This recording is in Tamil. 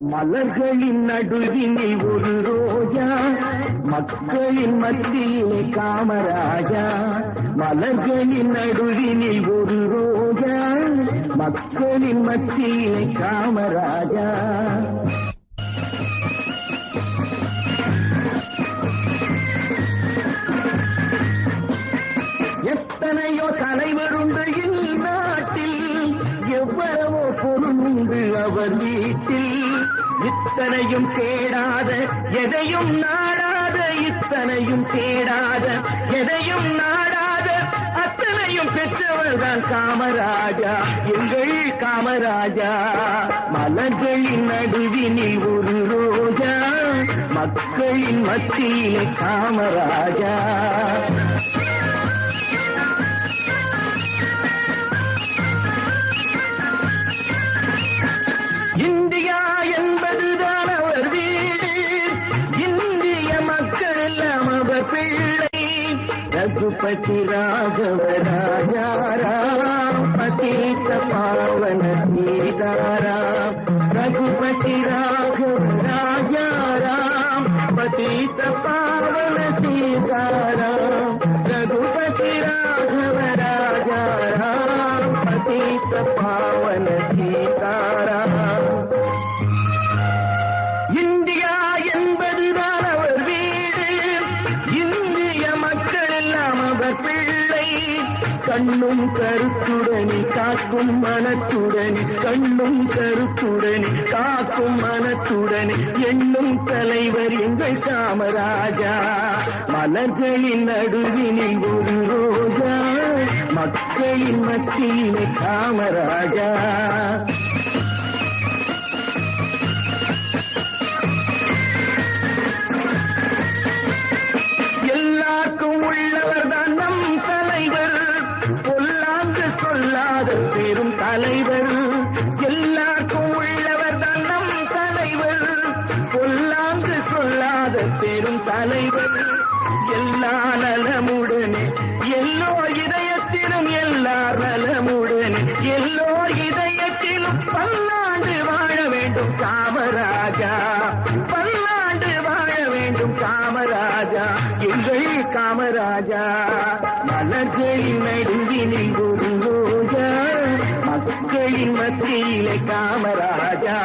மலர்களின் நடுவினில் ஒரு ரோஜா, மக்களின் மத்தியிலே காமராஜா. மலர்களின் நடுவினில் ஒரு ரோஜா, மக்களின் மத்தியிலே காமராஜா. எத்தனையோ தலைவருண்டு இந்நாட்டில், எவ்வளவோ பொருளுண்டு அவர் வீட்டில். இத்தனையும் தேடாத எதையும் நாடாத, இத்தனையும் தேடாத எதையும் நாடாத, அத்தனையும் பெற்றவர்தான் காமராஜா, எங்கள் காமராஜா. மலர்களின் நடுவினில் ஒரு ரோஜா, மக்களின் மத்தியிலே காமராஜா. இந்தியா என்பதுதான் அவர் வீடு, இந்திய மக்கள் எல்லாம் அவர் பிள்ளை. ரகுபதி ராகவ ராஜாராம், பதீத பாவன சீதாராம். ரகுபதி ராகவ ராஜாராம், பதீத பாவன சீதாராம். ரகுபதி ராகவ ராஜாராம், பதீத பாவன சீதாராம். இந்தியா என்பதுதான் அவர் வீடு, இந்திய மக்கள் எல்லாம் அவர் பிள்ளை. கண்ணும் கருத்துடனே காக்கும் மனத்துடனே, கண்ணும் கருத்துடனே காக்கும் மனத்துடனே எண்ணும் தலைவர் எங்கள் காமராஜா. மலர்களின் நடுவினில் ஒரு ரோஜா, மக்களின் மத்தியிலே காமராஜா. எல்லாருக்கும் உள்ளவர் தான் நம் தலைவர், பொல்லாங்கு சொல்லாத பெரும் தலைவர். எல்லாருக்கும் உள்ளவர் தான் நம் தலைவர், பொல்லாங்கு சொல்லாத பெரும் தலைவர். எல்லா நலமுடனே எல்லோ இதயத்திலும், எல்லார் நலமுடனே எல்லோ இதயத்திலும் பல்லாண்டு வாழ வேண்டும் காமராஜா, பல்லாண்டு வாழ வேண்டும் காமராஜா, எங்கள் காமராஜா. மலர்களின் நடுவினில் ஒரு ரோஜா, மக்களின் மத்தியிலே காமராஜா.